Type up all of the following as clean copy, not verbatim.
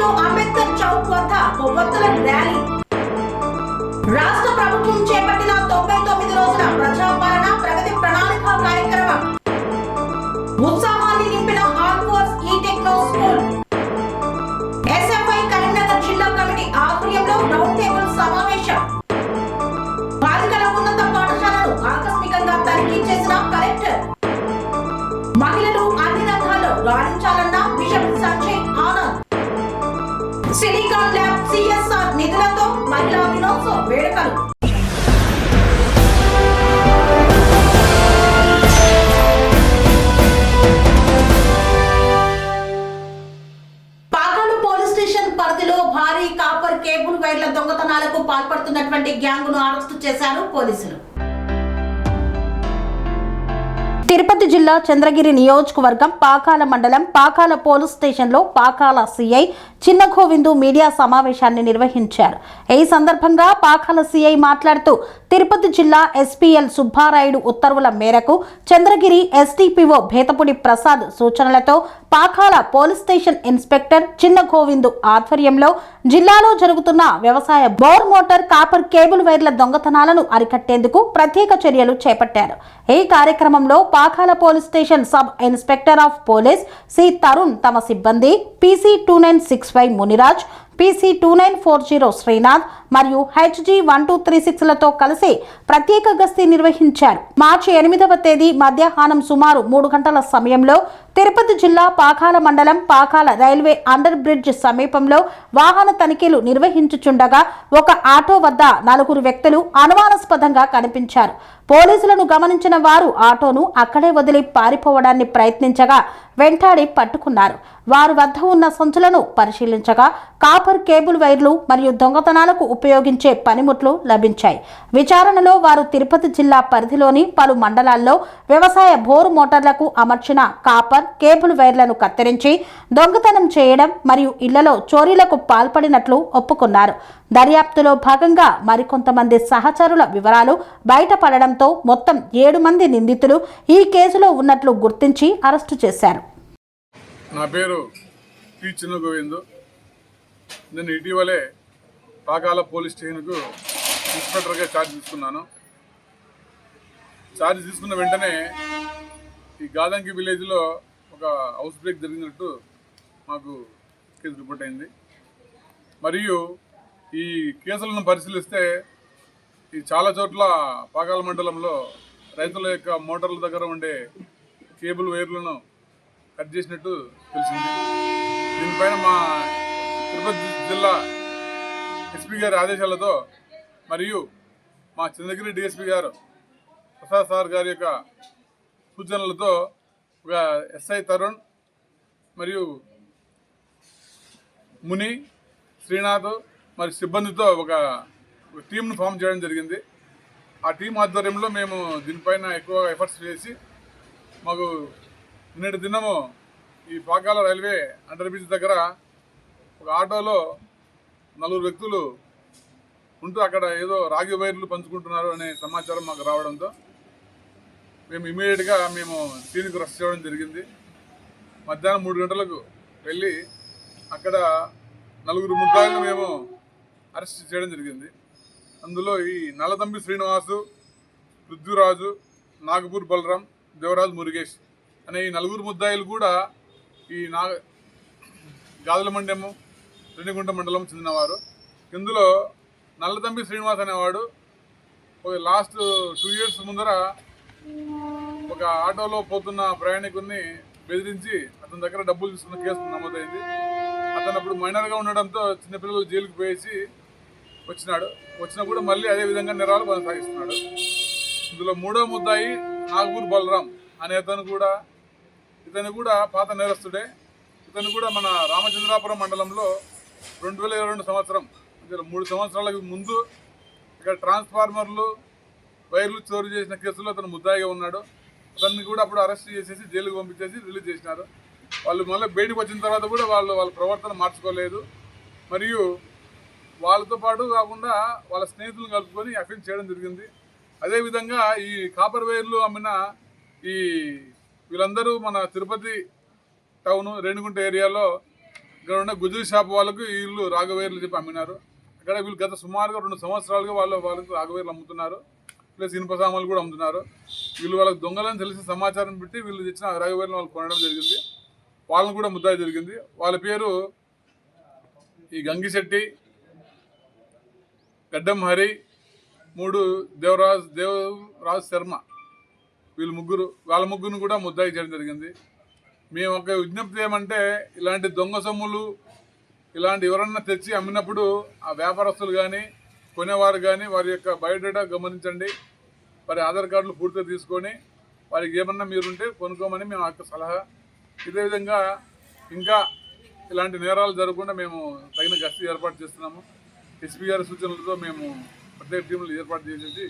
లో అంబేద్కర్ చౌక్ వద్ద కొవ్వొత్తుల ర్యాలీ. రాష్ట్ర ప్రభుత్వం చేపట్టిన 99 రోజుల ప్రజాపాలన ప్రగతి ప్రణాళిక కార్యక్రమం ఉత్సాహాన్ని నింపిన ఆల్ ఫోర్స్ ఈ టెక్నో స్కూల్. ఎస్ఎఫ్ఐ కరీంనగర్ జిల్లా కమిటీ ఆధ్వర్యంలో రౌండ్ టేబుల్ సమావేశం. బాలికల ఉన్నత పాఠశాలను ఆకస్మికంగా తనిఖీ చేసిన కలెక్టర్. మహిళలు అన్ని రంగాల్లో రాణించాలన్న bishop Sanjay Anand. Silicon lab CSR నిధులతో మహిళా దినోత్సవ వేడుకలు. పాకాలు పోలీస్ స్టేషన్ పరిధిలో భారీ కాపర్ కేబుల్ వైర్ల దొంగతనాలకు పాల్పడుతున్నటువంటి గ్యాంగును అరెస్టు చేశారు పోలీసులు. తిరుపతి జిల్లా చంద్రగిరి నియోజకవర్గం పాకాల మండలం పాకాల పోలీస్ స్టేషన్లో పాకాల సిఐ చిన్న గోవిందు మీడియా సమావేశాన్ని నిర్వహించారు. ఈ సందర్భంగా పాకాల సిఐ మాట్లాడుతూ తిరుపతి జిల్లా ఎస్పీఎల్ సుబ్బారాయుడు ఉత్తర్వుల మేరకు చంద్రగిరి ఎస్డిపిఓ భేతపుడి ప్రసాద్ సూచనలతో పాకాల పోలీస్ స్టేషన్ ఇన్స్పెక్టర్ చిన్న గోవిందు ఆధ్వర్యంలో జిల్లాలో జరుగుతున్న వ్యవసాయ బోర్ మోటార్ కాపర్ కేబుల్ వైర్ల దొంగతనాలను అరికట్టేందుకు ప్రత్యేక చర్యలు చేపట్టారు. ఈ కార్యక్రమంలో Pakala police station sub inspector of police C Tarun తమ సిబ్బంది PC 2965 మునిరాజ్, PC 2940 శ్రీనాథ్ మరియు HG 1236 లతో కలిసి ప్రత్యేక గస్తీ నిర్వహించారు. మార్చి 8వ తేదీ మధ్యాహ్నం సుమారు 3 గంటల సమయంలో తిరుపతి జిల్లా పాకాల మండలం పాకాల రైల్వే అండర్ బ్రిడ్జ్ సమీపంలో వాహన తనిఖీలు నిర్వహించుచుండగా ఒక ఆటో వద్ద 4 వ్యక్తులు అనుమానాస్పదంగా కనిపించారు. పోలీసులను గమనించిన వారు ఆటోను అక్కడే వదిలి పారిపోవడాన్ని ప్రయత్నించగా వెంటాడి పట్టుకున్నారు. వారి వద్ద ఉన్న సంచులను పరిశీలించగా కాపర్ కేబుల్ వైర్లు మరియు దొంగతనాలకు ఉపయోగించే పనిముట్లు లభించాయి. విచారణలో వారు తిరుపతి జిల్లా పరిధిలోని పలు మండలాల్లో వ్యవసాయ బోరు మోటార్లకు అమర్చిన కాపర్ కేబుల్ వైర్లను కత్తిరించి దొంగతనం చేయడం మరియు ఇళ్లలో చోరీలకు పాల్పడినట్లు ఒప్పుకున్నారు. దర్యాప్తులో భాగంగా మరికొంతమంది సహచరుల వివరాలు బయటపడడంతో మొత్తం 7 మంది నిందితులు ఈ కేసులో ఉన్నట్లు గుర్తించి అరెస్టు చేశారు. నా పేరు పి చిన్న గోవిందు. నేను ఇటీవలే పాకాల పోలీస్ స్టేషన్కు ఇన్స్పెక్టర్గా ఛార్జ్ తీసుకున్నాను. ఛార్జ్ తీసుకున్న వెంటనే ఈ గాదంకి విలేజ్లో ఒక హౌస్ బ్రేక్ జరిగినట్టు మాకు కేసు రిపోర్ట్ అయింది. మరియు ఈ కేసులను పరిశీలిస్తే ఈ చాలా చోట్ల పాకాల మండలంలో రైతుల యొక్క మోటార్ల దగ్గర ఉండే కేబుల్ వైర్లను కట్ చేసినట్టు తెలిసింది. దీనిపైన మా తిరుపతి జిల్లా ఎస్పీ గారి ఆదేశాలతో మరియు మా చంద్రగిరి డిఎస్పీ గారు ప్రసాద్ సార్ గారి యొక్క సూచనలతో ఒక ఎస్ఐ తరుణ్ మరియు ముని, శ్రీనాథ్ మరియు సిబ్బందితో ఒక టీంను ఫామ్ చేయడం జరిగింది. ఆ టీం ఆధ్వర్యంలో మేము దీనిపైన ఎక్కువ ఎఫర్ట్స్ చేసి మాకు నిన్నటి దినము ఈ పాకాల రైల్వే అండర్ బ్రిడ్జ్ దగ్గర ఒక ఆటోలో 4 వ్యక్తులు ఉంటూ అక్కడ ఏదో రాగి వైర్లు పంచుకుంటున్నారు అనే సమాచారం మాకు రావడంతో మేము ఇమీడియట్గా సీన్కి రష్ చేయడం జరిగింది. మధ్యాహ్నం 3 గంటలకు వెళ్ళి అక్కడ 4 ముద్దాయిలను మేము అరెస్ట్ చేయడం జరిగింది. అందులో ఈ నల్లతంబి శ్రీనివాసు, పృథ్వీరాజు, నాగపూర్ బలరాం, దేవరాజు మురుగేష్ అనే ఈ 4 ముద్దాయిలు కూడా ఈ గాజుల మండలము రెడ్డిగుంట మండలం చెందినవారు. ఇందులో నల్లతంబి శ్రీనివాస్ అనేవాడు ఒక లాస్ట్ 2 years ముందర ఒక ఆటోలో పోతున్న ప్రయాణికుడిని బెదిరించి అతని దగ్గర డబ్బులు తీసుకున్న కేసు నమోదైంది. అతను అప్పుడు మైనర్గా ఉండడంతో చిన్నపిల్లలు జైలుకి పోయేసి వచ్చినా కూడా మళ్ళీ అదే విధంగా నేరాలు కొనసాగిస్తున్నాడు. ఇందులో 3వ ముద్దాయి నాగపూర్ బలరాం అనే ఇతను కూడా పాత నేరస్తుడే. ఇతను కూడా మన రామచంద్రాపురం మండలంలో 2022 సంవత్సరం 3 సంవత్సరాలకు ముందు ఇక్కడ ట్రాన్స్ఫార్మర్లు వైర్లు చోరీ చేసిన కేసులో అతను ముద్దాయిగా ఉన్నాడు. అతన్ని కూడా అప్పుడు అరెస్ట్ చేసేసి జైలుకు పంపించేసి రిలీజ్ చేసినారు. వాళ్ళు మళ్ళీ బయటకు వచ్చిన తర్వాత కూడా వాళ్ళ ప్రవర్తన మార్చుకోలేదు. మరియు వాళ్ళతో పాటు కాకుండా వాళ్ళ స్నేహితులను కలుపుకొని అఫెన్స్ చేయడం జరిగింది. అదేవిధంగా ఈ కాపర్ వైర్లు అమ్మిన వీళ్ళందరూ మన తిరుపతి టౌన్ రేణిగుంట ఏరియాలో ఇక్కడ ఉన్న గుజరీ షాప్ వాళ్ళకు వీళ్ళు రాఘవేర్లు చెప్పి అమ్మినారు. అక్కడ వీళ్ళు గత సుమారుగా 2 సంవత్సరాలుగా వాళ్ళకు రాఘవేర్లు అమ్ముతున్నారు, ప్లస్ ఇనుప సామాన్లు కూడా అమ్ముతున్నారు. వీళ్ళు వాళ్ళకి దొంగలని తెలిసిన సమాచారం పెట్టి వీళ్ళు తెచ్చిన రాఘవేర్లను వాళ్ళు కొనడం జరిగింది. వాళ్ళని కూడా ముద్దాయి జరిగింది. వాళ్ళ పేరు ఈ గంగిశెట్టి, గడ్డం హరి, 3 దేవరాజ్ శర్మ, వీళ్ళు ముగ్గురు. వాళ్ళ ముగ్గురిని కూడా ముద్దాయి చేయడం జరిగింది. మేము ఒక విజ్ఞప్తి ఏమంటే, ఇలాంటి దొంగ సొమ్ములు ఇలాంటి ఎవరన్నా తెచ్చి అమ్మినప్పుడు ఆ వ్యాపారస్తులు కానీ కొనేవారు కానీ వారి యొక్క బయోడేటా గమనించండి. వారి ఆధార్ కార్డులు పూర్తిగా తీసుకొని వారికి ఏమన్నా మీరుంటే కొనుక్కోమని మేము యొక్క సలహా. ఇదే విధంగా ఇంకా ఇలాంటి నేరాలు జరగకుండా మేము తగిన గస్తీ ఏర్పాటు చేస్తున్నాము. ఎస్పీ గారి సూచనలతో మేము ప్రత్యేక టీంలు ఏర్పాటు చేసేసి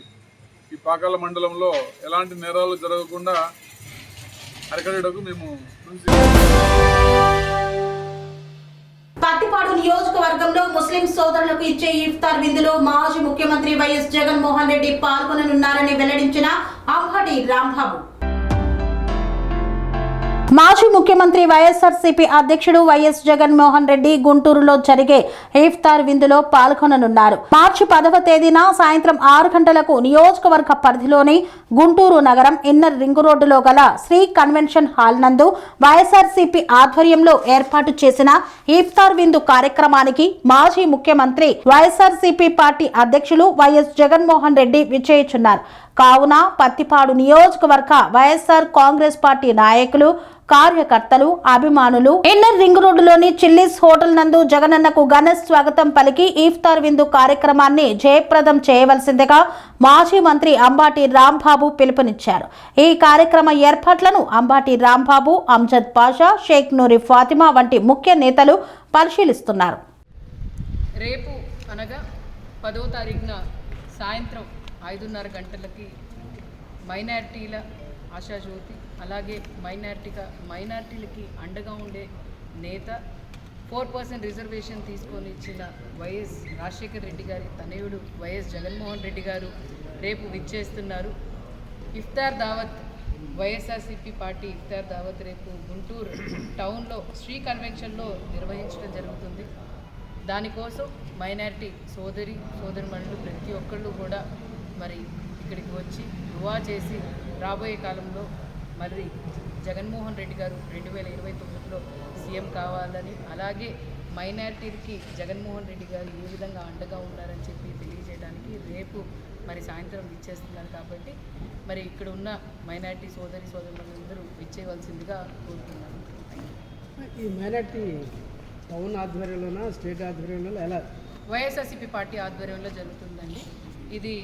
ఈ పాకాల మండలంలో ఎలాంటి నేరాలు జరగకుండా అరికట్టడానికి మేము పత్తిపాడు నియోజకవర్గంలో ముస్లిం సోదరులకు ఇచ్చే ఇఫ్తార్ విందులో మాజీ ముఖ్యమంత్రి వైఎస్ జగన్మోహన్ రెడ్డి పాల్గొననున్నారని వెల్లడించిన అంబటి రాంబాబు. మాజీ ముఖ్యమంత్రి వైఎస్ఆర్సీపీ అధ్యక్షుడు వైఎస్ జగన్మోహన్ రెడ్డి గుంటూరులో జరిగే ఇఫ్తార్ విందులో పాల్గొననున్నారు. మార్చి 10వ తేదీన సాయంత్రం 6 గంటలకు నియోజకవర్గ పరిధిలోని గుంటూరు నగరం ఇన్నర్ రింగ్ రోడ్డులో గల శ్రీ కన్వెన్షన్ హాల్ నందు వైఎస్ఆర్సీపీ ఆధ్వర్యంలో ఏర్పాటు చేసిన ఇఫ్తార్ విందు కార్యక్రమానికి మాజీ ముఖ్యమంత్రి వైఎస్ఆర్సీపీ పార్టీ అధ్యక్షులు వైఎస్ జగన్మోహన్ రెడ్డి విచ్చేయుచున్నారు. కావున పత్తిపాడు నియోజకవర్గ వైఎస్ఆర్ కాంగ్రెస్ పార్టీ నాయకులు, కార్యకర్తలు, అభిమానులు ఇన్నర్ రింగ్ రోడ్డులోని చిల్లీస్ హోటల్ నందు జగనన్నకు ఘన స్వాగతం పలికి ఇఫ్తార్ విందు కార్యక్రమాన్ని జయప్రదం చేయవలసిందిగా మాజీ మంత్రి అంబటి రాంబాబు పిలుపునిచ్చారు. ఈ కార్యక్రమ ఏర్పాట్లను అంబటి రాంబాబు, అంజద్ పాషా, షేక్ నూరి ఫాతిమా వంటి ముఖ్య నేతలు పరిశీలిస్తున్నారు. రేపు అనగా 10వ తారీఖున సాయంత్రం 5:30 గంటలకి మైనారిటీల ఆశాజ్యోతి, అలాగే మైనారిటీలకి అండగా ఉండే నేత, 4% రిజర్వేషన్ తీసుకొని ఇచ్చిన వైఎస్ రాజశేఖర్ రెడ్డి గారి తనయుడు వైఎస్ జగన్మోహన్ రెడ్డి గారు రేపు విచ్చేస్తున్నారు. ఇఫ్తార్ దావత్, వైఎస్ఆర్సీపీ పార్టీ ఇఫ్తార్ దావత్ రేపు గుంటూరు టౌన్లో శ్రీ కన్వెన్షన్లో నిర్వహించడం జరుగుతుంది. దానికోసం మైనారిటీ సోదరిమణులు ప్రతి ఒక్కళ్ళు కూడా మరి ఇక్కడికి వచ్చి దువా చేసి రాబోయే కాలంలో మరి జగన్మోహన్ రెడ్డి గారు 2029లో సీఎం కావాలని, అలాగే మైనారిటీలకి జగన్మోహన్ రెడ్డి గారు ఏ విధంగా అండగా ఉన్నారని చెప్పి తెలియజేయడానికి రేపు మరి సాయంత్రం విచ్చేస్తున్నారు. కాబట్టి మరి ఇక్కడ ఉన్న మైనారిటీ సోదరులందరూ విచ్చేయవలసిందిగా కోరుతున్నాను. ఈ మైనారిటీ టౌన్ ఆధ్వర్యంలోనా, స్టేట్ ఆధ్వర్యంలో ఎలా? వైఎస్ఆర్సీపీ పార్టీ ఆధ్వర్యంలో జరుగుతుందండి. ఇది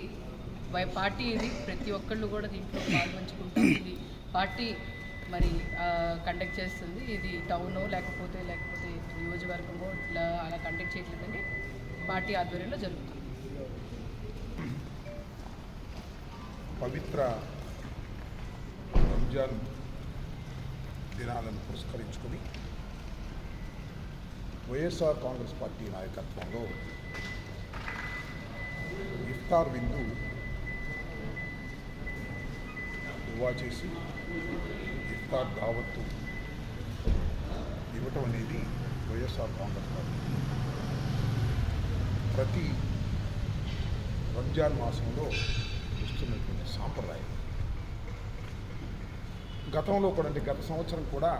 పార్టీ, ఇది ప్రతి ఒక్కళ్ళు కూడా దీంట్లో పాల్పంచుకుంటారు. ఇది పార్టీ మరి కండక్ట్ చేస్తుంది. ఇది టౌనో లేకపోతే నియోజకవర్గమో అలా కండక్ట్ చేయట్లేదండి, పార్టీ ఆధ్వర్యంలో జరుగుతుంది. పవిత్ర రంజాన్ దినాలను పురస్కరించుకొని వైఎస్ఆర్ కాంగ్రెస్ పార్టీ నాయకత్వంలో ఇఫ్తార్ విందు దువా చేసి ఇఫ్తార్ దావత్తు ఇవ్వటం అనేది వైఎస్ఆర్ కాంగ్రెస్ పార్టీ ప్రతి రంజాన్ మాసంలో వస్తున్నటువంటి సాంప్రదాయం. గతంలో కూడా, అంటే గత సంవత్సరం కూడా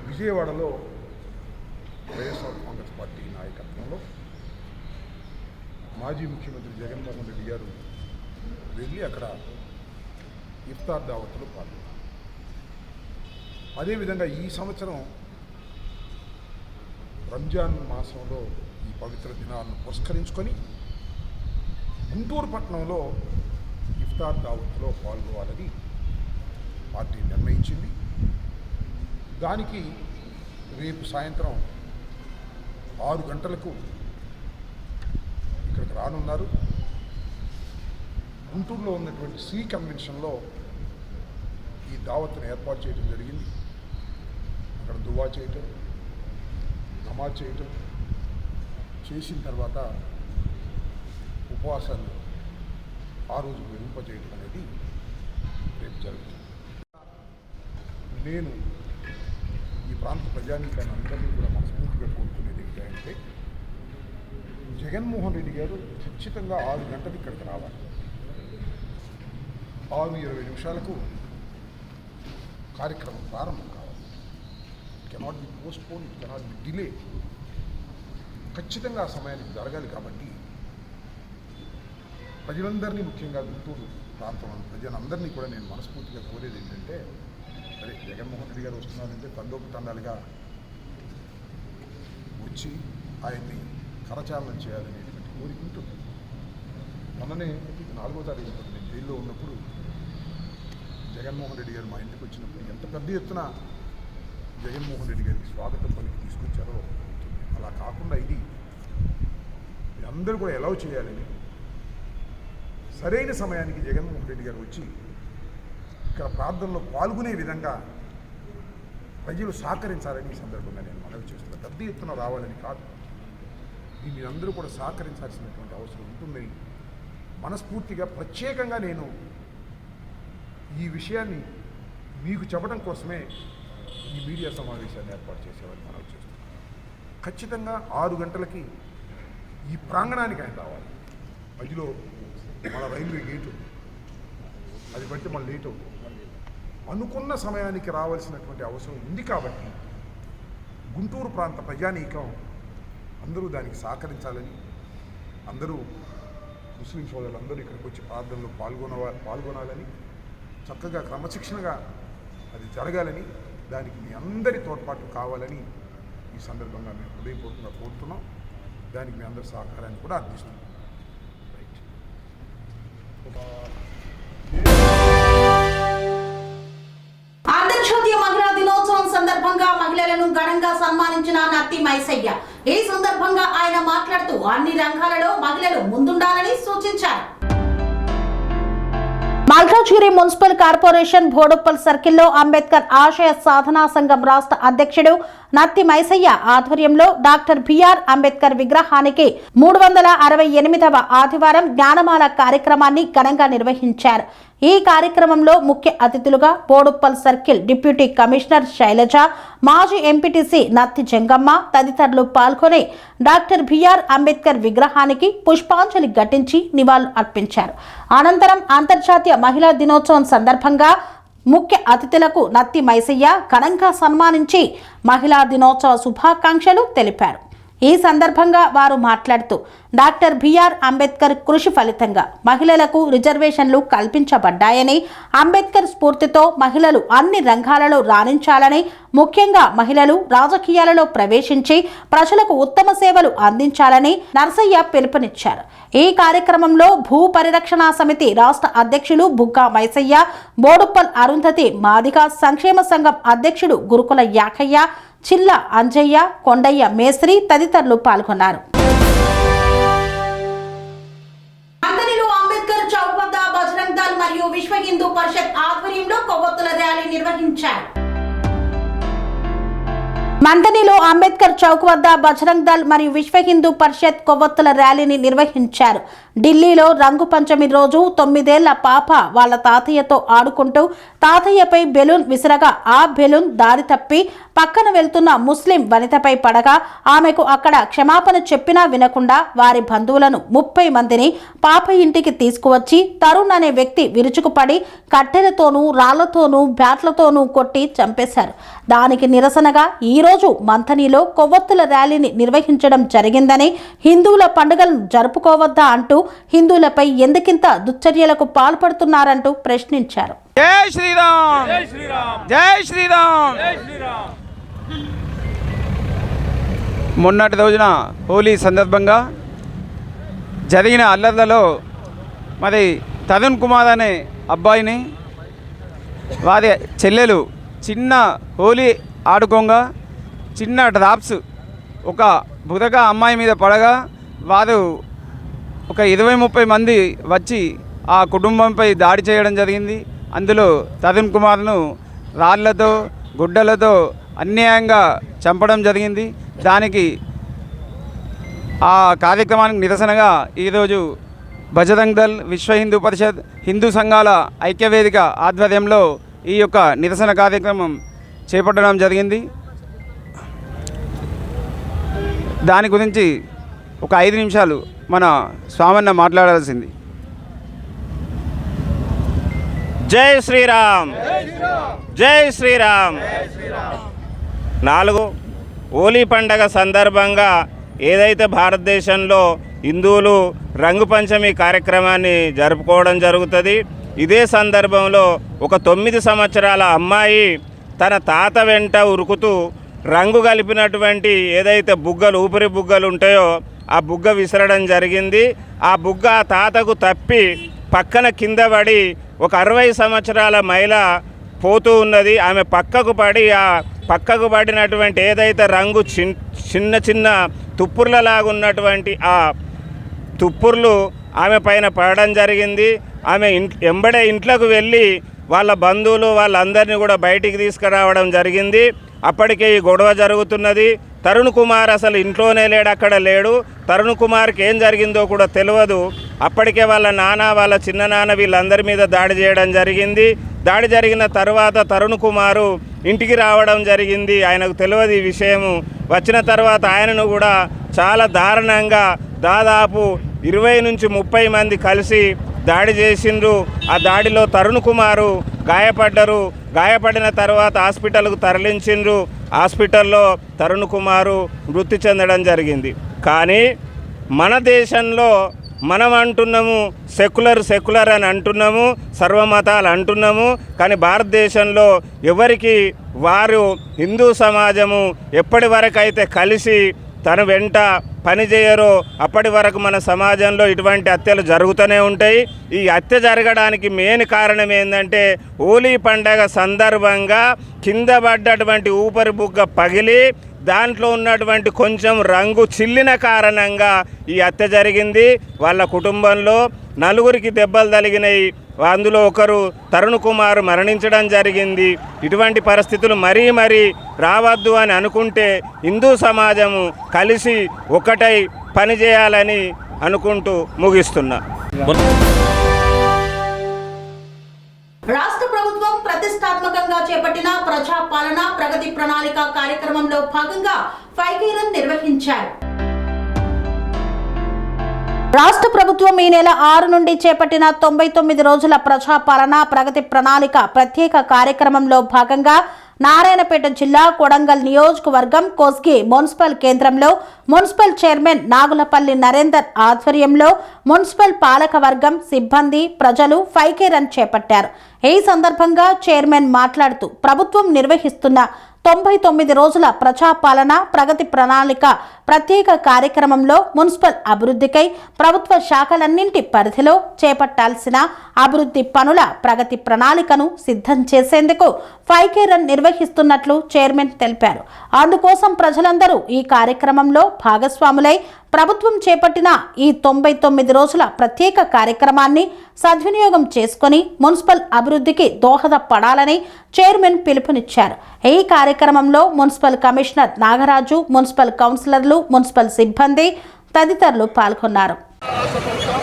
విజయవాడలో వైఎస్ఆర్ కాంగ్రెస్ పార్టీ నాయకత్వంలో మాజీ ముఖ్యమంత్రి జగన్మోహన్ రెడ్డి గారు వెళ్ళి అక్కడ ఇఫ్తార్ దావత్తులో పాల్గొన్నారు. అదేవిధంగా ఈ సంవత్సరం రంజాన్ మాసంలో ఈ పవిత్ర దినాలను పురస్కరించుకొని గుంటూరు పట్టణంలో ఇఫ్తార్ దావత్తులో పాల్గొవాలని పార్టీ నిర్ణయించింది. దానికి రేపు సాయంత్రం 6 గంటలకు ఇక్కడికి రానున్నారు. గుంటూరులో ఉన్నటువంటి శ్రీ కన్వెన్షన్లో ఈ దావత్తును ఏర్పాటు చేయడం జరిగింది. అక్కడ దువా చేయటం, నమాజ్ చేయటం, చేసిన తర్వాత ఉపవాసాలు ఆ రోజు విరింపజేయడం అనేది రేపు జరుగుతుంది. నేను ఈ ప్రాంత ప్రజానీకాన్ని అందరినీ కూడా మనస్ఫూర్తిగా కోరుకునేది ఏంటంటే జగన్మోహన్ రెడ్డి గారు ఖచ్చితంగా 6 గంటలు ఇక్కడికి రావాలి. 6:20 కార్యక్రమం ప్రారంభం కావాలి. It cannot be postpone, it cannot be delay. ఖచ్చితంగా ఆ సమయానికి జరగాలి. కాబట్టి ప్రజలందరినీ, ముఖ్యంగా గుంటూరు ప్రాంతంలో ప్రజలందరినీ కూడా నేను మనస్ఫూర్తిగా కోరేది ఏంటంటే, అరే జగన్మోహన్ రెడ్డి గారు వస్తున్నారంటే తండోపతండాలుగా వచ్చి ఆయన్ని కరచాలనం చేయాలనేటువంటి కోరిక ఉంటుంది. మొన్ననే 4వ తారీఖు నేను జైల్లో ఉన్నప్పుడు జగన్మోహన్ రెడ్డి గారు మా ఇంటికి వచ్చినప్పుడు ఎంత పెద్ద ఎత్తున జగన్మోహన్ రెడ్డి గారికి స్వాగతం పలికి తీసుకొచ్చారో అలా కాకుండా ఇది అందరూ కూడా ఎలా చేయాలని సరైన సమయానికి జగన్మోహన్ రెడ్డి గారు వచ్చి ఇక్కడ ప్రార్థనలో పాల్గొనే విధంగా ప్రజలు సహకరించాలని ఈ సందర్భంగా నేను మనవి చేస్తున్నాను. పెద్ద ఎత్తున రావాలని కాదు, దీన్ని అందరూ కూడా సహకరించాల్సినటువంటి అవసరం ఉంటుందని మనస్ఫూర్తిగా ప్రత్యేకంగా నేను ఈ విషయాన్ని మీకు చెప్పడం కోసమే ఈ మీడియా సమావేశాన్ని ఏర్పాటు చేసేవాడిని మనవి చేస్తున్నాను. ఖచ్చితంగా 6 గంటలకి ఈ ప్రాంగణానికి ఆయన రావాలి. మధ్యలో మన రైల్వే గేట్ ఉంది, అది బట్టి మన లేట్ అవుతుంది. అనుకున్న సమయానికి రావాల్సినటువంటి అవసరం ఉంది. కాబట్టి గుంటూరు ప్రాంత ప్రజానీకం అందరూ దానికి సహకరించాలని, అందరూ ముస్లిం సోదరులందరూ ఇక్కడికి వచ్చి ప్రార్థనలో పాల్గొనాలని, చక్కగా క్రమశిక్షణగా అది జరగాలని, దానికి మీ అందరి తోడ్పాటు కావాలని ఈ సందర్భంగా మేము హృదయపూర్వకంగా కోరుతున్నాం. దానికి మీ అందరి సహకారాన్ని కూడా అర్థిస్తున్నాం. అంతర్జాతీయ మహిళా దినోత్సవం సందర్భంగా మహిళలను ఘనంగా సన్మానించిన నత్తి మైసయ్య. ఈ సందర్భంగా ఆయన మాట్లాడుతూ అన్ని రంగాలలో మహిళలు ముందుండాలని సూచించారు. మల్కాజ్గిరి మున్సిపల్ కార్పొరేషన్ బోడుప్పల్ సర్కిల్లో అంబేద్కర్ ఆశయ సాధనా సంఘం రాష్ట్ర అధ్యక్షుడు నత్తి మైసయ్య ఆధ్వర్యంలో డాక్టర్ బిఆర్ అంబేద్కర్ విగ్రహానికి 368వ ఆదివారం జ్ఞానమాల కార్యక్రమాన్ని ఘనంగా నిర్వహించారు. ఈ కార్యక్రమంలో ముఖ్య అతిథులుగా Boduppal circle deputy commissioner Sailaja, మాజీ ఎంపీటీసీ నత్తి జంగమ్మ తదితరులు పాల్గొని డాక్టర్ బిఆర్ అంబేద్కర్ విగ్రహానికి పుష్పాంజలి ఘటించి నివాళులు అర్పించారు. అనంతరం అంతర్జాతీయ మహిళా దినోత్సవం సందర్భంగా ముఖ్య అతిథులకు నత్తి మైసయ్య ఘనంగా సన్మానించి మహిళా దినోత్సవ శుభాకాంక్షలు తెలిపారు. ఈ సందర్భంగా వారు మాట్లాడుతూ డాక్టర్ బిఆర్ అంబేద్కర్ కృషి ఫలితంగా మహిళలకు రిజర్వేషన్లు కల్పించబడ్డాయని, అంబేద్కర్ స్ఫూర్తితో మహిళలు అన్ని రంగాలలో రాణించాలని, ముఖ్యంగా మహిళలు రాజకీయాలలో ప్రవేశించి ప్రజలకు ఉత్తమ సేవలు అందించాలని నర్సయ్య పిలుపునిచ్చారు. ఈ కార్యక్రమంలో భూ పరిరక్షణ సమితి రాష్ట్ర అధ్యక్షులు బుగ్గా మైసయ్య, బోడుప్పల్ అరుంధతి మాదిగ సంక్షేమ సంఘం అధ్యక్షుడు గురుకుల యాకయ్య, చిల్ల అంజయ్య, కొండయ్య మేస్త్రి తదితరులు పాల్గొన్నారు. అంబేద్కర్ చౌక్ వద్ద బజరంగ్ దళ్ మరియు విశ్వ హిందూ పరిషత్ ఆధ్వర్యంలో కొవ్వొత్తుల ర్యాలీ నిర్వహించారు. మంతనిలో అంబేద్కర్ చౌక్ వద్ద బజరంగ్ దళ్ మరియు విశ్వ హిందూ పరిషత్ కొవ్వొత్తుల ర్యాలీని నిర్వహించారు. ఢిల్లీలో రంగు పంచమి రోజు 9 ఏళ్ల పాప వాళ్ళ తాతయ్యతో ఆడుకుంటూ తాతయ్యపై బెలూన్ విసిరగా ఆ బెలూన్ దారి తప్పి పక్కన వెళ్తున్న ముస్లిం వనితపై పడగా ఆమెకు అక్కడ క్షమాపణ చెప్పినా వినకుండా వారి బంధువులను 30 మందిని పాప ఇంటికి తీసుకువచ్చి తరుణ్ అనే వ్యక్తి విరుచుకుపడి కట్టెలతోనూ రాళ్లతోనూ బ్యాట్లతోనూ కొట్టి చంపేశారు. దానికి నిరసనగా ఈరోజు మంథనీలో కొవ్వొత్తుల ర్యాలీని నిర్వహించడం జరిగిందని, హిందువుల పండుగలను జరుపుకోవద్దా అంటూ హిందువులపై ఎందుకింత దుశ్చర్యలకు పాల్పడుతున్నారంటూ ప్రశ్నించారు. జై శ్రీరామ్, జై శ్రీరామ్, జై శ్రీరామ్, జై శ్రీరామ్. మొన్నటి రోజున హోలీ సందర్భంగా జరిగిన అల్లర్లలో మరి తరుణ్ కుమార్ అనే అబ్బాయిని వారి చెల్లెలు చిన్న హోలీ ఆడుకోగా చిన్న డ్రాప్స్ ఒక బురగా అమ్మాయి మీద పడగా వారు ఒక 20-30 మంది వచ్చి ఆ కుటుంబంపై దాడి చేయడం జరిగింది. అందులో తరుణ్ కుమార్ను రాళ్లతో గుడ్డలతో అన్యాయంగా చంపడం జరిగింది. దానికి ఆ కార్యక్రమానికి నిరసనగా ఈరోజు బజరంగ్ దళ్, విశ్వ హిందూ పరిషత్, హిందూ సంఘాల ఐక్యవేదిక ఆధ్వర్యంలో ఈ యొక్క నిరసన కార్యక్రమం చేపట్టడం జరిగింది. దాని గురించి ఒక 5 నిమిషాలు మన స్వామన్న మాట్లాడాల్సింది. జై శ్రీరామ్, జై శ్రీరామ్. 4 హోలీ పండగ సందర్భంగా ఏదైతే భారతదేశంలో హిందువులు రంగు పంచమి కార్యక్రమాన్ని జరుపుకోవడం జరుగుతుంది. ఇదే సందర్భంలో ఒక 9 సంవత్సరాల అమ్మాయి తన తాత వెంట ఉరుకుతూ రంగు కలిపినటువంటి ఏదైతే బుగ్గలు, ఊపిరి బుగ్గలు ఉంటాయో ఆ బుగ్గ విసరడం జరిగింది. ఆ బుగ్గ ఆ తాతకు తప్పి పక్కన కింద పడి ఒక 60 సంవత్సరాల మహిళ పోతూ ఉన్నది. ఆమె పక్కకు పడి ఆ పక్కకు పడినటువంటి ఏదైతే రంగు చిన్న చిన్న తుప్పుర్లలాగా ఉన్నటువంటి ఆ తుప్పుర్లు ఆమె పైన పడడం జరిగింది. ఆమె ఎంబడే ఇంట్లోకి వెళ్ళి వాళ్ళ బంధువులు వాళ్ళందరినీ కూడా బయటికి తీసుకురావడం జరిగింది. అప్పటికే ఈ గొడవ జరుగుతున్నది. తరుణ్ కుమార్ అసలు ఇంట్లోనే లేడు, అక్కడ లేడు. తరుణ్ కుమార్కి ఏం జరిగిందో కూడా తెలియదు. అప్పటికే వాళ్ళ నాన్న, వాళ్ళ చిన్న నాన్న వీళ్ళందరి మీద దాడి చేయడం జరిగింది. దాడి జరిగిన తర్వాత తరుణ్ కుమారు ఇంటికి రావడం జరిగింది. ఆయనకు తెలియదు ఈ విషయము. వచ్చిన తర్వాత ఆయనను కూడా చాలా దారుణంగా దాదాపు 20 నుంచి 30 మంది కలిసి దాడి చేసిండ్రు. ఆ దాడిలో తరుణ్ కుమారు గాయపడ్డరు. గాయపడిన తర్వాత హాస్పిటల్కు తరలించిండ్రు. హాస్పిటల్లో తరుణ్ కుమారు మృతి చెందడం జరిగింది. కానీ మన దేశంలో మనం అంటున్నాము సెక్యులర్ అని అంటున్నాము, సర్వమతాలు అంటున్నాము. కానీ భారతదేశంలో ఎవరికి వారు హిందూ సమాజము ఎప్పటి వరకైతే కలిసి తన వెంట పనిచేయరో అప్పటి వరకు మన సమాజంలో ఇటువంటి హత్యలు జరుగుతూనే ఉంటాయి. ఈ హత్య జరగడానికి మెయిన్ కారణం ఏంటంటే హోలీ పండగ సందర్భంగా కింద పడ్డటువంటి ఊపిరి బుగ్గ పగిలి దాంట్లో ఉన్నటువంటి కొంచెం రంగు చిల్లిన కారణంగా ఈ హత్య జరిగింది. వాళ్ళ కుటుంబంలో 4గురికి దెబ్బలు తగిలినాయి. అందులో ఒకరు తరుణ్ కుమార్ మరణించడం జరిగింది. ఇటువంటి పరిస్థితులు మరీ రావద్దు అని అనుకుంటే హిందూ సమాజము కలిసి ఒకటై పనిచేయాలని అనుకుంటూ ముగిస్తున్నా. రాష్ట్ర ప్రభుత్వం ప్రతిష్టాత్మకంగా చేపట్టిన ప్రజా పాలన ప్రగతి ప్రణాళిక కార్యక్రమంలో భాగంగా ఫైర్ రన్ నిర్వహించారు. రాష్ట్ర ప్రభుత్వం ఈ నెల 6 నుండి చేపట్టిన 99 రోజుల ప్రజాపాలన ప్రగతి ప్రణాళిక ప్రత్యేక కార్యక్రమంలో భాగంగా నారాయణపేట జిల్లా కొడంగల్ నియోజకవర్గం కోస్గి మున్సిపల్ కేంద్రంలో మున్సిపల్ చైర్మన్ నాగులపల్లి నరేందర్ ఆధ్వర్యంలో మున్సిపల్ పాలకవర్గం సిబ్బంది ప్రజలు 5K రన్ చేపట్టారు. ఈ సందర్భంగా చైర్మన్ మాట్లాడుతూ ప్రభుత్వం నిర్వహిస్తున్న 99 రోజుల ప్రజాపాలన ప్రగతి ప్రణాళిక ప్రత్యేక కార్యక్రమంలో మున్సిపల్ అభివృద్ధికై ప్రభుత్వ శాఖలన్నింటి పరిధిలో చేపట్టాల్సిన అభివృద్ధి పనుల ప్రగతి ప్రణాళికను సిద్ధం చేసేందుకు 5K రన్ నిర్వహిస్తున్నట్లు చైర్మన్ తెలిపారు. అందుకోసం ప్రజలందరూ ఈ కార్యక్రమంలో భాగస్వాములై ప్రభుత్వం చేపట్టిన ఈ 99 రోజుల ప్రత్యేక కార్యక్రమాన్ని సద్వినియోగం చేసుకుని మున్సిపల్ అభివృద్ధికి దోహదపడాలని చైర్మన్ పిలుపునిచ్చారు. ఈ కార్యక్రమంలో మున్సిపల్ కమిషనర్ నాగరాజు, మున్సిపల్ కౌన్సిలర్లు, మున్సిపల్ సిబ్బంది తదితరులు పాల్గొన్నారు.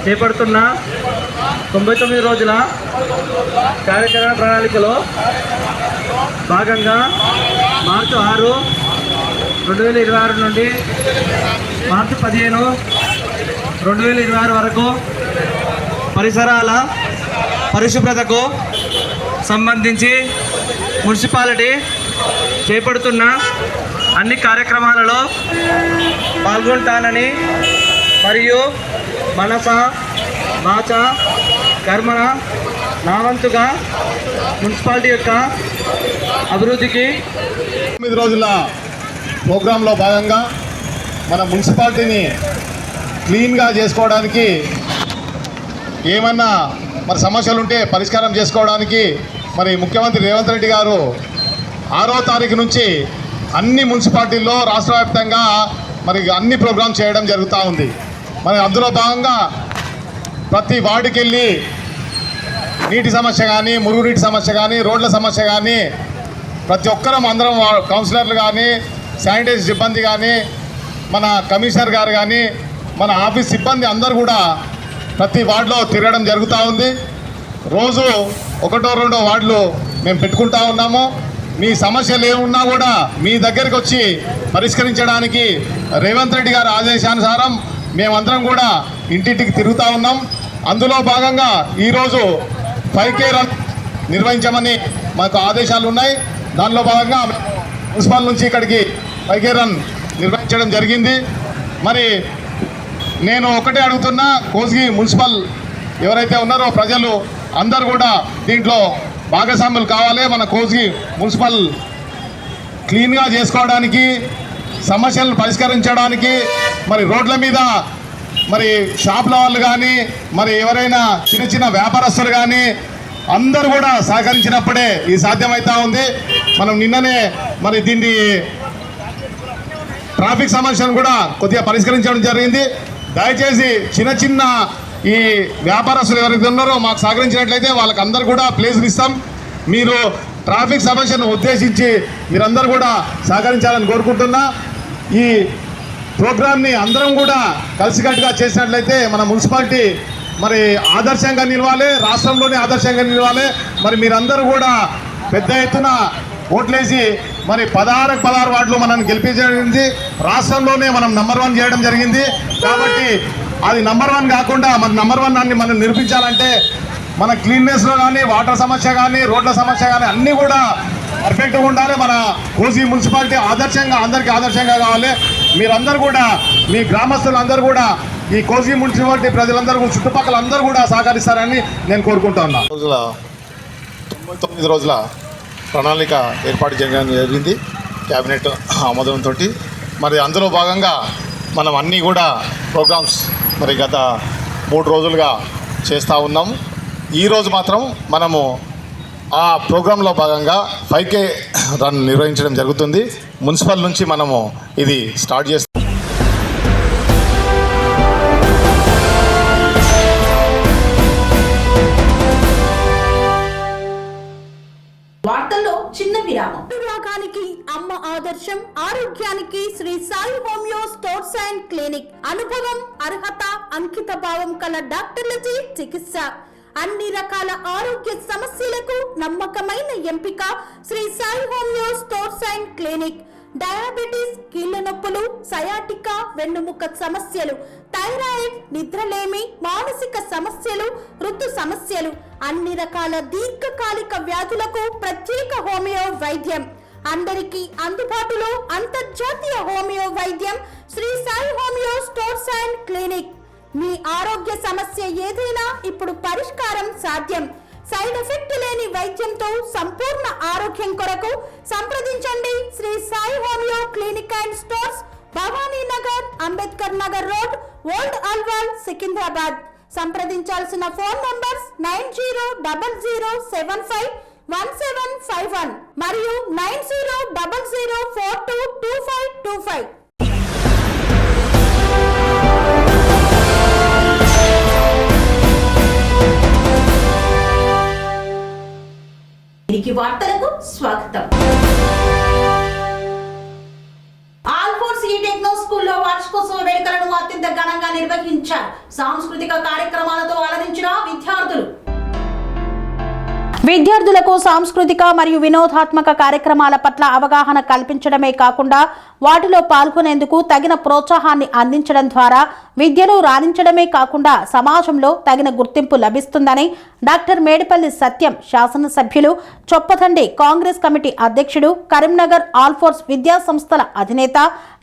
చేపడుతున్న 99 రోజుల కార్యక్రమ ప్రణాళికలో భాగంగా మార్చి 6, 2026 నుండి మార్చి 15, 2026 వరకు పరిసరాల పరిశుభ్రతకు సంబంధించి మున్సిపాలిటీ చేపడుతున్న అన్ని కార్యక్రమాలలో పాల్గొంటానని మరియు మనస వాచ కర్మణ నా వంతుగా మున్సిపాలిటీ యొక్క అభివృద్ధికి 9 రోజుల ప్రోగ్రాంలో భాగంగా మన మున్సిపాలిటీని క్లీన్గా చేసుకోవడానికి ఏమన్నా మరి సమస్యలు ఉంటే పరిష్కారం చేసుకోవడానికి మరి ముఖ్యమంత్రి రేవంత్ రెడ్డి గారు 6వ తారీఖు నుంచి అన్ని మున్సిపాలిటీల్లో రాష్ట్ర వ్యాప్తంగా మరి అన్ని ప్రోగ్రాం చేయడం జరుగుతూ ఉంది. మరి అందులో భాగంగా ప్రతి వార్డుకి వెళ్ళి నీటి సమస్య కానీ, మురుగునీటి సమస్య కానీ, రోడ్ల సమస్య కానీ ప్రతి ఒక్కరం అందరం కౌన్సిలర్లు కానీ, శానిటైజ్ సిబ్బంది కానీ, మన కమిషనర్ గారు కానీ, మన ఆఫీస్ సిబ్బంది అందరూ కూడా ప్రతి వార్డులో తిరగడం జరుగుతూ ఉంది. రోజు 1-2 వార్డులు మేము పెట్టుకుంటా ఉన్నాము. మీ సమస్యలు ఏమున్నా కూడా మీ దగ్గరికి వచ్చి పరిష్కరించడానికి రేవంత్ రెడ్డి గారి ఆదేశానుసారం మేమందరం కూడా ఇంటింటికి తిరుగుతూ ఉన్నాం. అందులో భాగంగా ఈరోజు 5K రన్ నిర్వహించమని మాకు ఆదేశాలు ఉన్నాయి. దానిలో భాగంగా మున్సిపల్ నుంచి ఇక్కడికి 5K రన్ నిర్వహించడం జరిగింది. మరి నేను ఒకటే అడుగుతున్నా, కోస్గి మున్సిపల్ ఎవరైతే ఉన్నారో ప్రజలు అందరూ కూడా దీంట్లో భాగస్వాములు కావాలి. మన కోస్గి మున్సిపల్ క్లీన్గా చేసుకోవడానికి, సమస్యలను పరిష్కరించడానికి, మరి రోడ్ల మీద మరి షాపుల వాళ్ళు కానీ మరి ఎవరైనా చిన్న చిన్న వ్యాపారస్తులు కానీ అందరూ కూడా సహకరించినప్పుడే ఇది సాధ్యమవుతా ఉంది. మనం నిన్ననే మరి దీన్ని ట్రాఫిక్ సమస్యను కూడా కొద్దిగా పరిష్కరించడం జరిగింది. దయచేసి చిన్న చిన్న ఈ వ్యాపారస్తులు ఎవరైతే ఉన్నారో మాకు సహకరించినట్లయితే వాళ్ళకి అందరూ కూడా ప్లేసులు ఇస్తాం. మీరు ట్రాఫిక్ సమస్యను ఉద్దేశించి మీరందరూ కూడా సహకరించాలని కోరుకుంటున్నా. ఈ ప్రోగ్రామ్ని అందరం కూడా కలిసికట్టుగా చేసినట్లయితే మన మున్సిపాలిటీ మరి ఆదర్శంగా నిలవాలి, రాష్ట్రంలోనే ఆదర్శంగా నిలవాలి. మరి మీరందరూ కూడా పెద్ద ఎత్తున ఓట్లేసి మరి 16 వార్డులు మనం గెలిపించడానికి రాష్ట్రంలోనే మనం నంబర్ 1 చేయడం జరిగింది. కాబట్టి అది నంబర్ 1 కాకుండా మన నంబర్ 1 దాన్ని మనం నిరూపించాలంటే మన క్లీన్నెస్లో కానీ, వాటర్ సమస్య కానీ, రోడ్ల సమస్య కానీ అన్నీ కూడా పర్ఫెక్ట్గా ఉండాలి. మన కోసి మున్సిపాలిటీ ఆదర్శంగా అందరికీ ఆదర్శంగా కావాలి. మీరందరూ కూడా మీ గ్రామస్తులందరూ కూడా ఈ కోసి మున్సిపాలిటీ ప్రజలందరూ చుట్టుపక్కల అందరూ కూడా సహకరిస్తారని నేను కోరుకుంటా ఉన్నా. 99 రోజుల ప్రణాళిక ఏర్పాటు చేయడం జరిగింది క్యాబినెట్ ఆమోదంతో. మరి అందులో భాగంగా మనం అన్నీ కూడా ప్రోగ్రామ్స్ మరి గత 3 రోజులుగా చేస్తూ ఉన్నాం. ఈరోజు మాత్రం మనము ఆ ప్రోగ్రాంలో భాగంగా 5K రన్ నిర్వహించడం జరుగుతుంది. మున్సిపల్ నుంచి మనము ఇది స్టార్ట్ చేస్తాం. వార్తల్లో చిన్న విరామం. రోగానికి అమ్మ ఆదర్శం, ఆరోగ్యానికి Sri Sai homeo stores and clinic. అనుభవం, అర్హత, అంకిత భావం కల డాక్టర్లచే చికిత్స. అన్ని రకాల ఆరోగ్య సమస్యలకు నమ్మకమైన ఎంపిక Sri Sai homeo stores and clinic. Diabetes, కీళ్ల నొప్పులు, సయాటికా, వెన్నుముక్క సమస్యలు, థైరాయిడ్, నిద్రలేమి, మానసిక సమస్యలు, ఋతు సమస్యలు, అన్ని రకాల దీర్ఘకాలిక వ్యాధులకు ప్రత్యేక హోమియో వైద్యం. అందరికీ అందుబాటులో అంతర్జాతీయ హోమియో వైద్యం Sri Sai homeo stores and clinic. మీ ఆరోగ్య సమస్య ఏదైనా ఇప్పుడు పరిష్కారం సాధ్యం. సైడ్ ఎఫెక్ట్ లేని వైద్యంతో సంపూర్ణ ఆరోగ్యం కొరకు సంప్రదించండి Sri Sai homeo clinic and stores, Bhavani Nagar, Ambedkar Nagar road, old Alwal, Secunderabad. సంప్రదించాల్సిన ఫోన్ నంబర్స్ 9000751751 మరియు 9000422525. ఈ వార్తలకు స్వాగతం. ఆల్ఫోర్స్ ఈ టెక్నో స్కూల్లో వార్షికోత్సవ వేడుకలను అత్యంత ఘనంగా నిర్వహించారు. సాంస్కృతిక కార్యక్రమాలతో అలరించిన విద్యార్థులకు సాంస్కృతిక మరియు వినోదాత్మక కార్యక్రమాల పట్ల అవగాహన కల్పించడమే కాకుండా వాటిలో పాల్గొనేందుకు తగిన ప్రోత్సాహాన్ని అందించడం ద్వారా విద్యను రాణించడమే కాకుండా సమాజంలో తగిన గుర్తింపు లభిస్తుందని డాక్టర్ మేడిపల్లి సత్యం, శాసనసభ్యులు, చొప్పదండి కాంగ్రెస్ కమిటీ అధ్యక్షుడు, కరీంనగర్ ఆల్ఫోర్స్ విద్యా సంస్థల అధినేత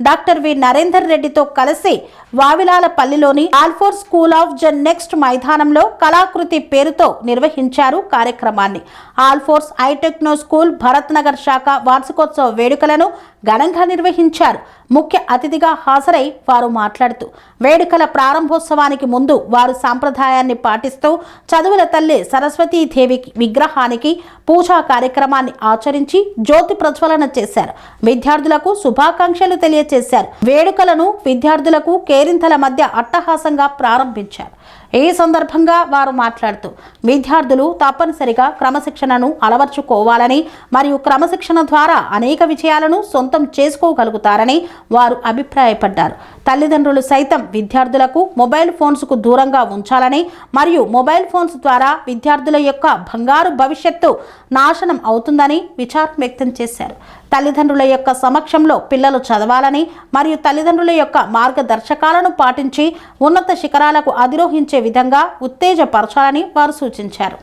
డాక్టర్ వి నరేందర్ రెడ్డితో కలిసి వావిలాలపల్లిలోని Alphores school of the next మైదానంలో కళాకృతి పేరుతో నిర్వహించారు కార్యక్రమాన్ని. ఆల్ఫోర్స్ ఐటెక్నో స్కూల్ భరత్ నగర్ శాఖ వార్షికోత్సవ వేడుకలను ఘనంగా నిర్వహించారు. ముఖ్య అతిథిగా హాజరై వారు మాట్లాడుతూ వేడుకల ప్రారంభోత్సవానికి ముందు వారు సాంప్రదాయాన్ని పాటిస్తూ చదువుల తల్లి సరస్వతీదేవికి విగ్రహానికి పూజా కార్యక్రమాన్ని ఆచరించి జ్యోతి ప్రజ్వలన చేశారు. విద్యార్థులకు శుభాకాంక్షలు తెలియజేశారు. వేడుకలను విద్యార్థులకు కేరింతల మధ్య అట్టహాసంగా ప్రారంభించారు. ఈ సందర్భంగా వారు మాట్లాడుతూ విద్యార్థులు తప్పనిసరిగా క్రమశిక్షణను అలవర్చుకోవాలని మరియు క్రమశిక్షణ ద్వారా అనేక విజయాలను సొంతం చేసుకోగలుగుతారని వారు అభిప్రాయపడ్డారు. తల్లిదండ్రులు సైతం విద్యార్థులకు మొబైల్ ఫోన్స్కు దూరంగా ఉంచాలని మరియు మొబైల్ ఫోన్స్ ద్వారా విద్యార్థుల యొక్క బంగారు భవిష్యత్తు నాశనం అవుతుందని విచారం వ్యక్తం చేశారు. తల్లిదండ్రుల యొక్క సమక్షంలో పిల్లలు చదవాలని మరియు తల్లిదండ్రుల యొక్క మార్గదర్శకాలను పాటించి ఉన్నత శిఖరాలకు అధిరోహించే విధంగా ఉత్తేజపరచాలని వారు సూచించారు.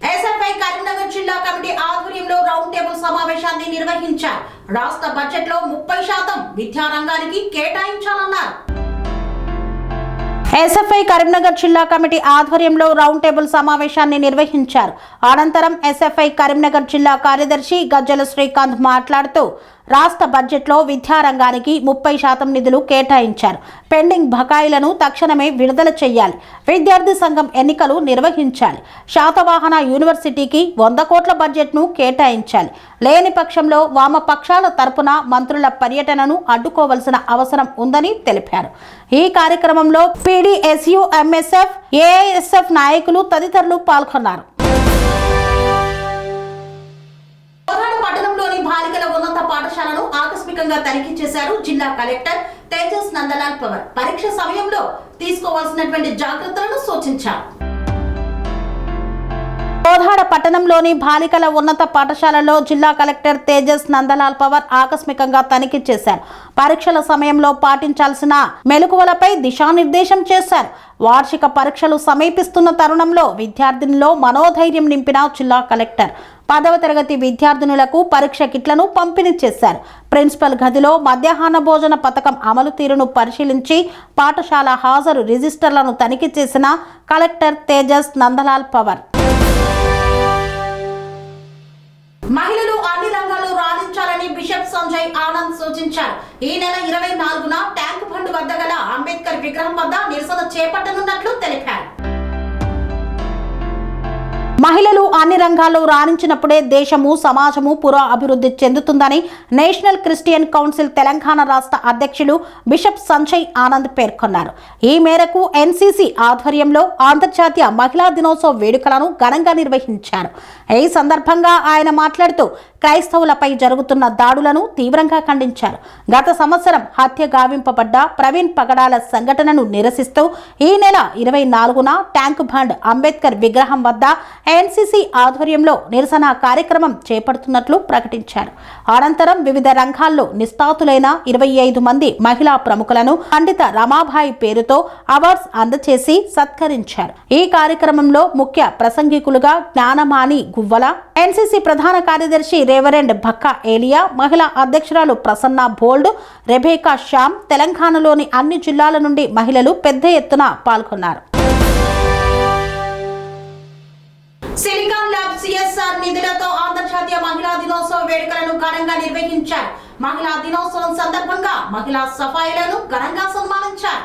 ఎస్ఎఫ్ఐ కరీంనగర్ జిల్లా కమిటీ ఆధ్వర్యంలో రౌండ్ టేబుల్ సమావేశాన్ని నిర్వహించారు. రాష్ట్ర బడ్జెట్లో 30% విద్యారంగానికి కేటాయించాలన్నారు. ఎస్ఎఫ్ఐ కరీంనగర్ జిల్లా కమిటీ ఆధ్వర్యంలో రౌండ్ టేబుల్ సమావేశాన్ని నిర్వహించారు. అనంతరం ఎస్ఎఫ్ఐ కరీంనగర్ జిల్లా కార్యదర్శి గజ్జల శ్రీకాంత్ మాట్లాడుతూ రాష్ట్ర బడ్జెట్లో విద్యారంగానికి 30% నిధులు కేటాయించారు. పెండింగ్ బకాయిలను తక్షణమే విడుదల చేయాలి. విద్యార్థి సంఘం ఎన్నికలు నిర్వహించాలి. శాతవాహన యూనివర్సిటీకి 100 కోట్ల బడ్జెట్ను కేటాయించాలి. లేని పక్షంలో వామపక్షాల తరపున మంత్రుల పర్యటనను అడ్డుకోవాల్సిన అవసరం ఉందని తెలిపారు. ఈ కార్యక్రమంలో పీడీఎస్యు, ఎంఎస్ఎఫ్, ఏఐఎస్ఎఫ్ నాయకులు తదితరులు పాల్గొన్నారు. పట్టణంలోని బాలికల ఉన్నత పాఠశాలను ఆకస్మికంగా తనిఖీ చేశారు జిల్లా కలెక్టర్ తేజస్ నందలాల్ పవర్. పరీక్ష సమయంలో తీసుకోవాల్సినటువంటి జాగ్రత్తలను సూచించారు. కోదాడ పట్టణంలోని బాలికల ఉన్నత పాఠశాలలో జిల్లా కలెక్టర్ తేజస్ నందలాల్ పవర్ ఆకస్మికంగా తనిఖీ చేశారు. పరీక్షల సమయంలో పాటించాల్సిన మెలకువలపై దిశానిర్దేశం చేశారు. వార్షిక పరీక్షలు సమీపిస్తున్న తరుణంలో విద్యార్థినుల్లో మనోధైర్యం నింపిన జిల్లా కలెక్టర్ 10వ తరగతి విద్యార్థినులకు పరీక్ష కిట్లను పంపిణీ చేశారు. ప్రిన్సిపల్ గదిలో మధ్యాహ్న భోజన పథకం అమలు తీరును పరిశీలించి పాఠశాల హాజరు రిజిస్టర్లను తనిఖీ చేసిన కలెక్టర్ తేజస్ నందలాల్ పవర్. మహిళలు అన్ని రంగాల్లో రాణించాలని బిషప్ సంజయ్ ఆనంద్ సూచించారు. ఈ నెల 24న ట్యాంక్ బండ్ వద్ద గల అంబేద్కర్ విగ్రహం వద్ద నిరసన చేపట్టనున్నట్లు తెలిపారు. మహిళలు అన్ని రంగాల్లో రాణించినప్పుడే దేశము, సమాజము పుర అభివృద్ధి చెందుతుందని నేషనల్ క్రిస్టియన్ కౌన్సిల్ తెలంగాణ రాష్ట్ర అధ్యక్షులు బిషప్ సంజయ్ ఆనంద్ పేర్కొన్నారు. ఈ మేరకు ఎన్సీసీ ఆధ్వర్యంలో అంతర్జాతీయ మహిళా దినోత్సవ వేడుకలను ఘనంగా నిర్వహించారు. ఈ సందర్భంగా ఆయన మాట్లాడుతూ క్రైస్తవులపై జరుగుతున్న దాడులను తీవ్రంగా ఖండించారు. గత సంవత్సరం హత్య గావింపబడ్డ ప్రవీణ్ పగడాల సంఘటనను నిరసిస్తూ ఈ నెల 24న ట్యాంక్ బండ్ అంబేద్కర్ విగ్రహం వద్ద ఎన్సీసీ ఆధ్వర్యంలో నిరసన కార్యక్రమం చేపడుతున్నట్లు ప్రకటించారు. అనంతరం వివిధ రంగాల్లో నిష్ణాతులైన 25 మంది మహిళా ప్రముఖులను పండిత రమాబాయి పేరుతో అవార్డ్స్ అందజేసి సత్కరించారు. ఈ కార్యక్రమంలో ముఖ్య ప్రసంగికులుగా జ్ఞానమాని గువ్వల, ఎన్సీసీ ప్రధాన కార్యదర్శి రెవరెండ్ భక్కా ఏలియా, మహిళా అధ్యక్షురాలు ప్రసన్న బోల్డ్, రెబేకా శ్యామ్, తెలంగాణలోని అన్ని జిల్లాల నుండి మహిళలు పెద్ద ఎత్తున పాల్గొన్నారు. సిలికాన్ ల్యాబ్ సిఎస్ఆర్ నిధులతో అంతర్జాతీయ మహిళా దినోత్సవ వేడుకలను ఘనంగా నిర్వహించారు. మహిళా దినోత్సవం సందర్భంగా మహిళా సఫాయిలను ఘనంగా సన్మానించారు.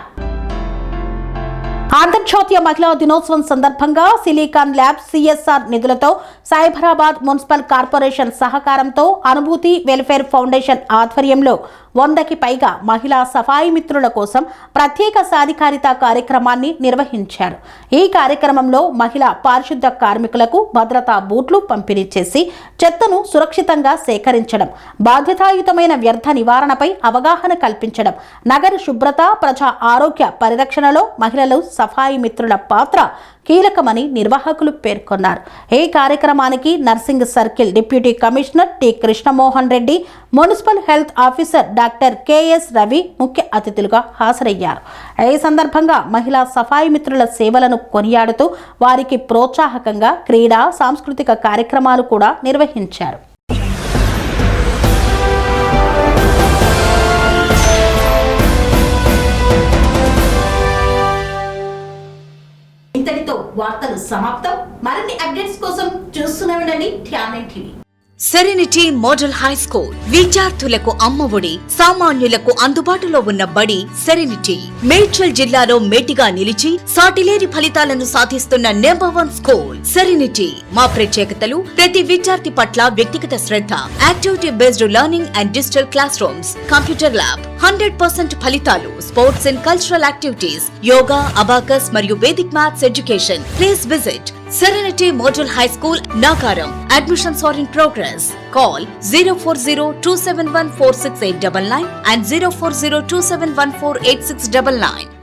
అంతర్జాతీయ మహిళా దినోత్సవం సందర్భంగా సిలికాన్ ల్యాబ్ సిఎస్ఆర్ నిధులతో సైబరాబాద్ మున్సిపల్ కార్పొరేషన్ సహకారంతో అనుభూతి వెల్ఫేర్ ఫౌండేషన్ ఆధ్వర్యంలో 100కి పైగా మహిళా సఫాయి మిత్రుల కోసం ప్రత్యేక సాధికారిత కార్యక్రమాన్ని నిర్వహించారు. ఈ కార్యక్రమంలో మహిళా పారిశుద్ధ కార్మికులకు భద్రతా బూట్లు పంపిణీ చేసి చెత్తను సురక్షితంగా సేకరించడం, బాధ్యతాయుతమైన వ్యర్థ నివారణపై అవగాహన కల్పించడం, నగర శుభ్రత, ప్రజా ఆరోగ్య పరిరక్షణలో మహిళలు సఫాయి మిత్రుల పాత్ర కీలకమని నిర్వాహకులు పేర్కొన్నారు. ఈ కార్యక్రమానికి Narsing circle deputy commissioner T Krishnamohan Reddy, municipal health officer doctor KS Ravi ముఖ్య అతిథులుగా హాజరయ్యారు. ఈ సందర్భంగా మహిళా సఫాయి మిత్రుల సేవలను కొనియాడుతూ వారికి ప్రోత్సాహకంగా క్రీడా, సాంస్కృతిక కార్యక్రమాలు కూడా నిర్వహించారు. ఇంతటితో వార్తలు సమాప్తం. మరిన్ని అప్డేట్స్ కోసం చూస్తూనే ఉండండి ధ్యానం TV. Serenity model high school విద్యార్థులకు అమ్మఒడి, సామాన్యులకు అందుబాటులో ఉన్న బడి సెరెనిటీ. మేడ్చల్ జిల్లాలో మేటిగా నిలిచి సాటిలేని ఫలితాలను సాధిస్తున్న #1 స్కూల్ సెరెనిటీ. మా ప్రత్యేకతలు ప్రతి విద్యార్థి పట్ల వ్యక్తిగత శ్రద్ధ, activity based learning and digital classrooms, computer lab, 100% ఫలితాలు, sports and cultural activities, yoga, abacus మరియు Vedic maths education. Please visit Serenity Model High School, Nagaram. Admissions are in progress. Call 040-271-46899 and 040-271-48699.